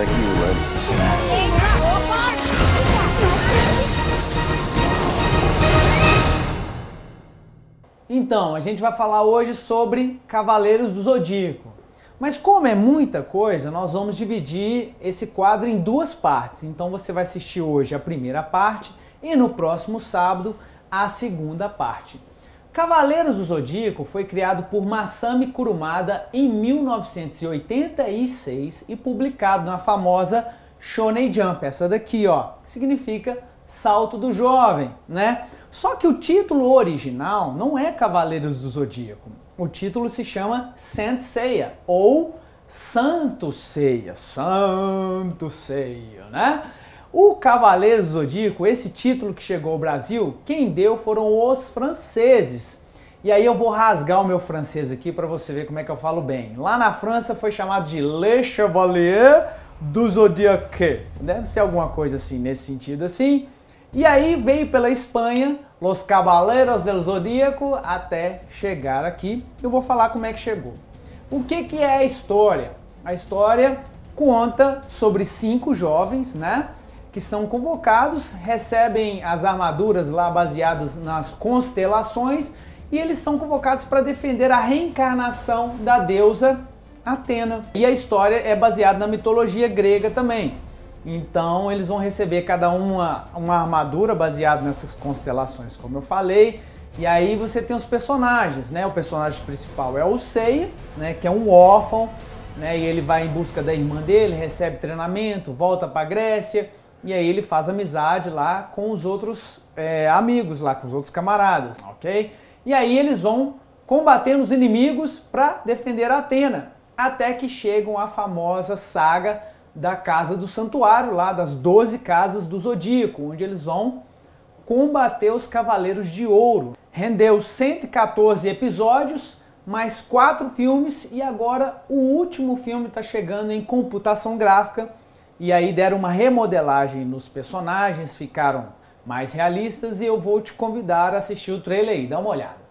you, Então, a gente vai falar hoje sobre Cavaleiros do Zodíaco. Mas como é muita coisa, nós vamos dividir esse quadro em duas partes. Então você vai assistir hoje a primeira parte e no próximo sábado a segunda parte. Cavaleiros do Zodíaco foi criado por Masami Kurumada em 1986 e publicado na famosa Shonen Jump, essa daqui, ó, que significa Salto do Jovem, né? Só que o título original não é Cavaleiros do Zodíaco. O título se chama Saint Seiya, ou Santo Seiya, né? O Cavaleiros do Zodíaco, esse título que chegou ao Brasil, quem deu foram os franceses. E aí eu vou rasgar o meu francês aqui para você ver como é que eu falo bem. Lá na França foi chamado de Les Chevaliers du Zodiaque. Deve ser alguma coisa assim, nesse sentido assim. E aí veio pela Espanha, Los Cavaleiros del Zodíaco, até chegar aqui. Eu vou falar como é que chegou. O que é a história? A história conta sobre 5 jovens, né, que são convocados, recebem as armaduras lá baseadas nas constelações e eles são convocados para defender a reencarnação da deusa Atena. E a história é baseada na mitologia grega também. Então eles vão receber cada uma armadura baseada nessas constelações, como eu falei. E aí você tem os personagens, né? O personagem principal é o Seiya, né? Que é um órfão, né? E ele vai em busca da irmã dele, recebe treinamento, volta para a Grécia. E aí ele faz amizade lá com os outros amigos, lá com os outros camaradas, ok? E aí eles vão combatendo os inimigos para defender a Atena, até que chegam à famosa saga da Casa do Santuário, lá das 12 Casas do Zodíaco, onde eles vão combater os Cavaleiros de Ouro. Rendeu 114 episódios, mais 4 filmes, e agora o último filme está chegando em computação gráfica, e aí deram uma remodelagem nos personagens, ficaram mais realistas, e eu vou te convidar a assistir o trailer aí, dá uma olhada.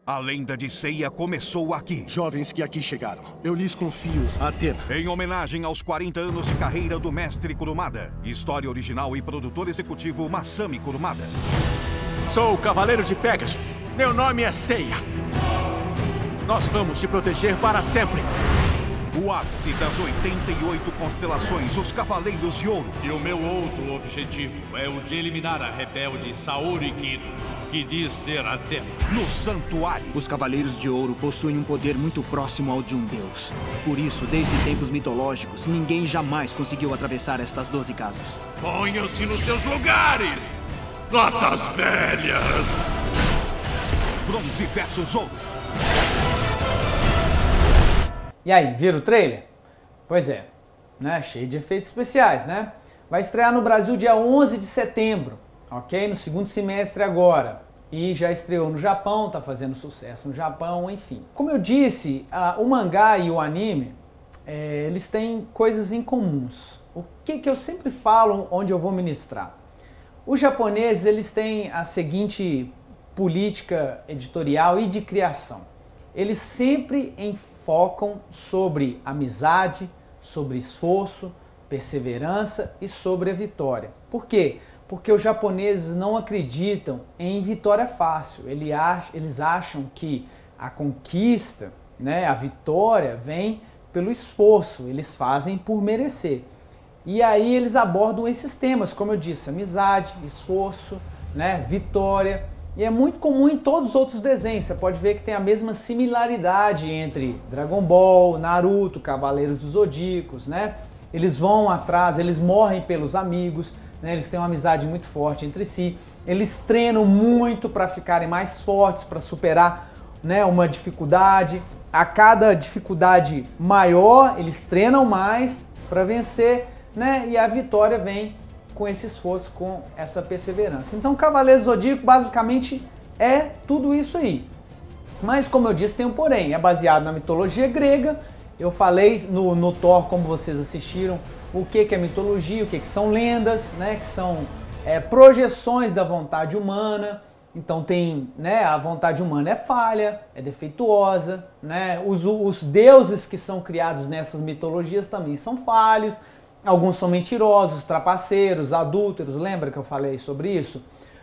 A lenda de Seiya começou aqui. Jovens que aqui chegaram, eu lhes confio a Atena. Em homenagem aos 40 anos de carreira do mestre Kurumada. História original e produtor executivo Masami Kurumada. Sou o Cavaleiro de Pégaso. Meu nome é Seiya. Nós vamos te proteger para sempre. O ápice das 88 constelações, os Cavaleiros de Ouro. E o meu outro objetivo é o de eliminar a rebelde Saori Kido, que diz ser Atena. No Santuário. Os Cavaleiros de Ouro possuem um poder muito próximo ao de um deus. Por isso, desde tempos mitológicos, ninguém jamais conseguiu atravessar estas 12 casas. Ponham-se nos seus lugares! Latas velhas! Bronze versus Ouro. E aí, viram o trailer? Pois é, né? Cheio de efeitos especiais, né? Vai estrear no Brasil dia 11 de setembro, ok? No segundo semestre agora. E já estreou no Japão, tá fazendo sucesso no Japão, enfim. Como eu disse, o mangá e o anime, eles têm coisas em comuns. O que eu sempre falo onde eu vou ministrar? Os japoneses, eles têm a seguinte política editorial e de criação. Eles sempre focam sobre amizade, sobre esforço, perseverança e sobre a vitória. Por quê? Porque os japoneses não acreditam em vitória fácil. Eles acham que a conquista, né, a vitória vem pelo esforço, eles fazem por merecer. E aí eles abordam esses temas, como eu disse, amizade, esforço, né, vitória. E é muito comum em todos os outros desenhos. Você pode ver que tem a mesma similaridade entre Dragon Ball, Naruto, Cavaleiros dos Zodíacos, né? Eles vão atrás, eles morrem pelos amigos, né? Eles têm uma amizade muito forte entre si. Eles treinam muito para ficarem mais fortes, para superar, né, uma dificuldade. A cada dificuldade maior, eles treinam mais para vencer, né? E a vitória vem com esse esforço, com essa perseverança. Então, Cavaleiros do Zodíaco basicamente é tudo isso aí. Mas, como eu disse, tem um porém. É baseado na mitologia grega. Eu falei no Thor, como vocês assistiram, o que é mitologia, o que são lendas, né? Que são projeções da vontade humana. Então tem, né, a vontade humana é falha, é defeituosa, né? Os deuses que são criados nessas mitologias também são falhos. Alguns são mentirosos, trapaceiros, adúlteros, lembra que eu falei sobre isso?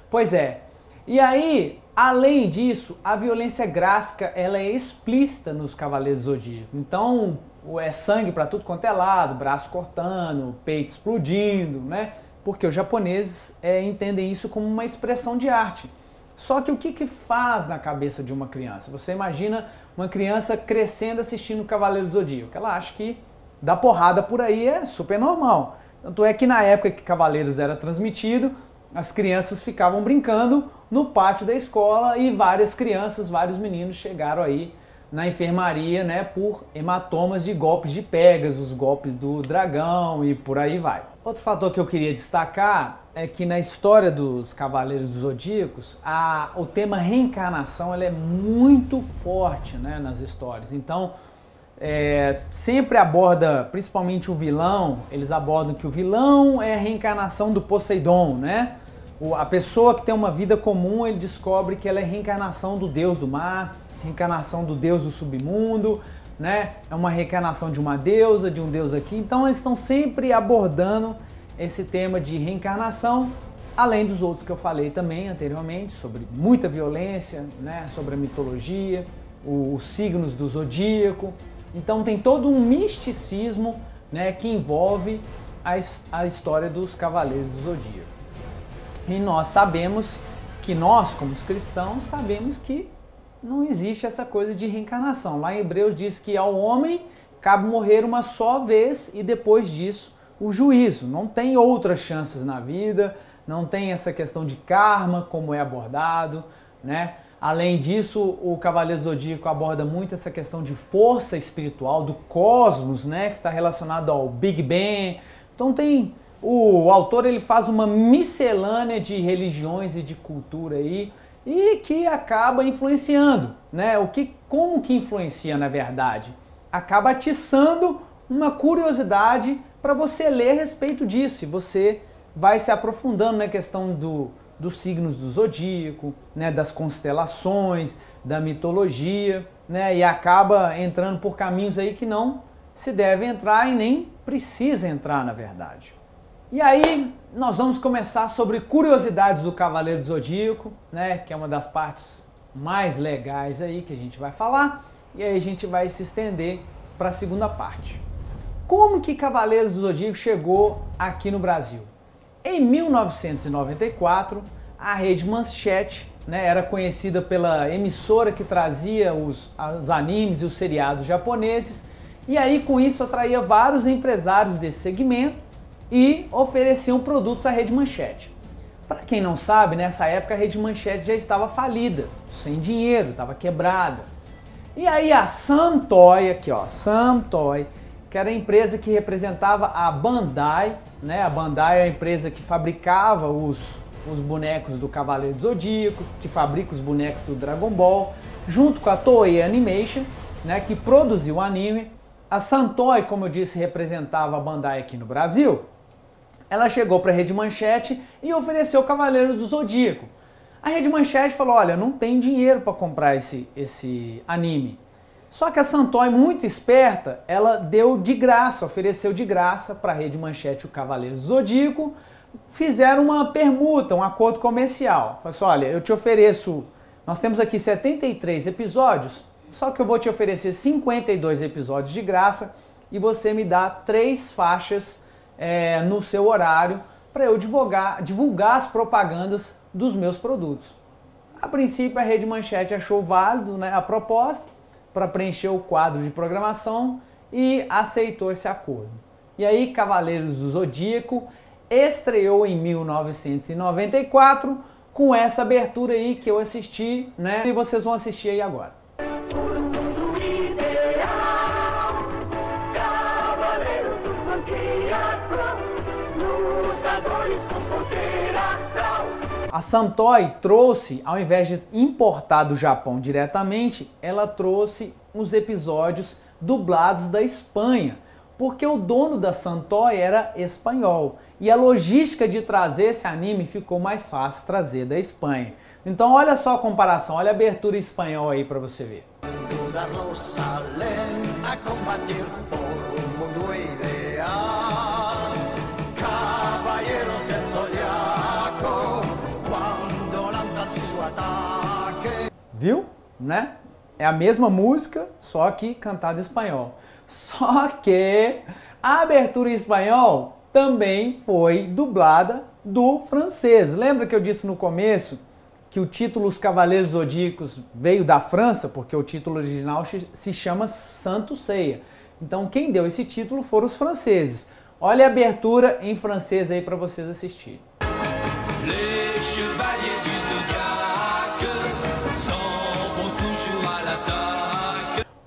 Pois é. E aí, além disso, a violência gráfica ela é explícita nos Cavaleiros do Zodíaco. Então, é sangue para tudo quanto é lado, braço cortando, peito explodindo, né? Porque os japoneses entendem isso como uma expressão de arte. Só que o que faz na cabeça de uma criança? Você imagina uma criança crescendo assistindo Cavaleiro do Zodíaco. Ela acha que dar porrada por aí é super normal. Tanto é que na época que Cavaleiros era transmitido, as crianças ficavam brincando no pátio da escola e várias crianças, vários meninos chegaram aí na enfermaria, né, por hematomas de golpes de Pegasus, golpes do dragão e por aí vai. Outro fator que eu queria destacar é que na história dos Cavaleiros dos Zodíacos, o tema reencarnação ela é muito forte, né, nas histórias. Então, sempre aborda, principalmente o vilão, eles abordam que o vilão é a reencarnação do Poseidon, né? A pessoa que tem uma vida comum, ele descobre que ela é reencarnação do deus do mar, reencarnação do deus do submundo, né? É uma reencarnação de uma deusa, de um deus aqui. Então eles estão sempre abordando esse tema de reencarnação, além dos outros que eu falei também anteriormente, sobre muita violência, né? Sobre a mitologia, os signos do zodíaco. Então tem todo um misticismo, né, que envolve a história dos Cavaleiros do Zodíaco. E nós sabemos que nós, como os cristãos, sabemos que não existe essa coisa de reencarnação. Lá em Hebreus diz que ao homem cabe morrer uma só vez e depois disso o juízo. Não tem outras chances na vida, não tem essa questão de karma como é abordado, né? Além disso, o Cavaleiro Zodíaco aborda muito essa questão de força espiritual, do cosmos, né, que está relacionado ao Big Bang. Então o autor ele faz uma miscelânea de religiões e de cultura aí, e que acaba influenciando, né? Como que influencia na verdade? Acaba atiçando uma curiosidade para você ler a respeito disso, e você vai se aprofundando na questão dos signos do zodíaco, né, das constelações, da mitologia, né, e acaba entrando por caminhos aí que não se deve entrar e nem precisa entrar, na verdade. E aí nós vamos começar sobre curiosidades do Cavaleiro do Zodíaco, né, que é uma das partes mais legais aí que a gente vai falar, e aí a gente vai se estender para a segunda parte. Como que Cavaleiros do Zodíaco chegou aqui no Brasil? Em 1994, a Rede Manchete, né, era conhecida pela emissora que trazia os animes e os seriados japoneses, e aí com isso atraía vários empresários desse segmento e ofereciam produtos à Rede Manchete. Para quem não sabe, nessa época a Rede Manchete já estava falida, sem dinheiro, estava quebrada. E aí a Samtoy, aqui ó, Samtoy, que era a empresa que representava a Bandai, né? A Bandai é a empresa que fabricava os bonecos do Cavaleiro do Zodíaco, que fabrica os bonecos do Dragon Ball, junto com a Toei Animation, né, que produziu o anime. A Samtoy, como eu disse, representava a Bandai aqui no Brasil. Ela chegou para a Rede Manchete e ofereceu o Cavaleiro do Zodíaco. A Rede Manchete falou, olha, não tem dinheiro para comprar esse anime. Só que a Samtoy, muito esperta, ela deu de graça, ofereceu de graça para a Rede Manchete o Cavaleiro do Zodíaco. Fizeram uma permuta, um acordo comercial. Falou assim, olha, eu te ofereço, nós temos aqui 73 episódios, só que eu vou te oferecer 52 episódios de graça e você me dá 3 faixas no seu horário para eu divulgar as propagandas dos meus produtos. A princípio a Rede Manchete achou válido, né, a proposta para preencher o quadro de programação e aceitou esse acordo. E aí Cavaleiros do Zodíaco estreou em 1994 com essa abertura aí que eu assisti, né, e vocês vão assistir aí agora. A Samtoy trouxe, ao invés de importar do Japão diretamente, ela trouxe os episódios dublados da Espanha, porque o dono da Samtoy era espanhol e a logística de trazer esse anime ficou mais fácil trazer da Espanha. Então olha só a comparação, olha a abertura em espanhol aí para você ver. A combatir por un mundo ideal. né? É a mesma música, só que cantada em espanhol. Só que a abertura em espanhol também foi dublada do francês. Lembra que eu disse no começo que o título Os Cavaleiros Zodíacos veio da França, porque o título original se chama Santo Ceia. Então quem deu esse título foram os franceses. Olha a abertura em francês aí para vocês assistirem.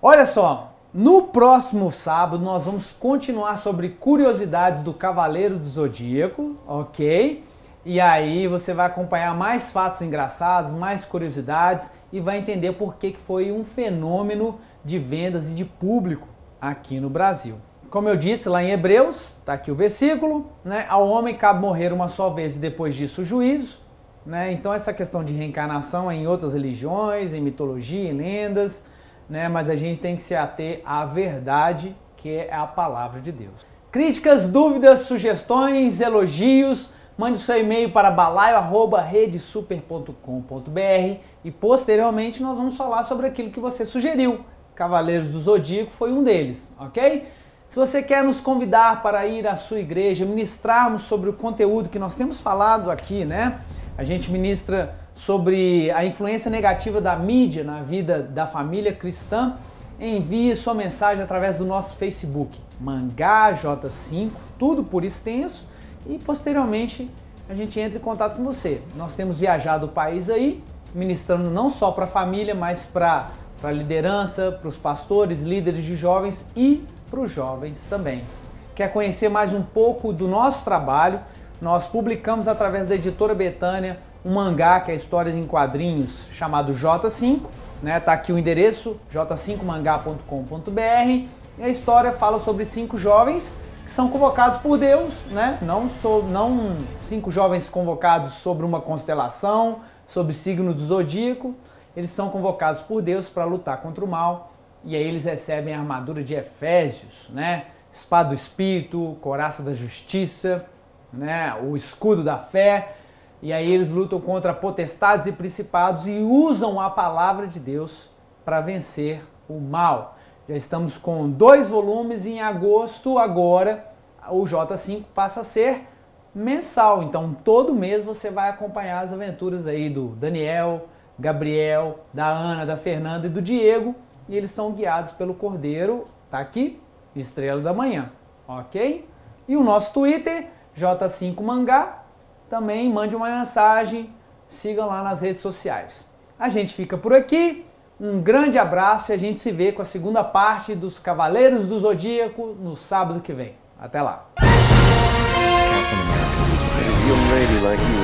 Olha só, no próximo sábado nós vamos continuar sobre curiosidades do Cavaleiro do Zodíaco, ok? E aí você vai acompanhar mais fatos engraçados, mais curiosidades e vai entender por que foi um fenômeno de vendas e de público aqui no Brasil. Como eu disse lá em Hebreus, tá aqui o versículo, né? Ao homem cabe morrer uma só vez e depois disso o juízo, né? Então essa questão de reencarnação é em outras religiões, em mitologia, em lendas, né? Mas a gente tem que se ater à verdade, que é a palavra de Deus. Críticas, dúvidas, sugestões, elogios, mande seu e-mail para balaio@redesuper.com.br e posteriormente nós vamos falar sobre aquilo que você sugeriu. Cavaleiros do Zodíaco foi um deles, ok? Se você quer nos convidar para ir à sua igreja, ministrarmos sobre o conteúdo que nós temos falado aqui, né? A gente ministra sobre a influência negativa da mídia na vida da família cristã. Envie sua mensagem através do nosso Facebook, Mangá J5, tudo por extenso, e posteriormente a gente entra em contato com você. Nós temos viajado o país aí, ministrando não só para a família, mas para a liderança, para os pastores, líderes de jovens e para os jovens também. Quer conhecer mais um pouco do nosso trabalho? Nós publicamos através da editora Betânia um mangá que é Histórias em Quadrinhos chamado J5, né? Tá aqui o endereço j5mangá.com.br e a história fala sobre 5 jovens que são convocados por Deus, né? Não 5 jovens convocados sobre uma constelação, sobre signo do zodíaco. Eles são convocados por Deus para lutar contra o mal e aí eles recebem a armadura de Efésios, né? Espada do Espírito, couraça da justiça, né? O escudo da fé, e aí eles lutam contra potestades e principados e usam a palavra de Deus para vencer o mal. Já estamos com 2 volumes e em agosto agora o J5 passa a ser mensal, então todo mês você vai acompanhar as aventuras aí do Daniel, Gabriel, da Ana, da Fernanda e do Diego, e eles são guiados pelo Cordeiro, tá aqui, Estrela da Manhã, ok? E o nosso Twitter, J5 Mangá, também mande uma mensagem, sigam lá nas redes sociais. A gente fica por aqui, um grande abraço e a gente se vê com a segunda parte dos Cavaleiros do Zodíaco no sábado que vem. Até lá! Captain America was a young lady like you,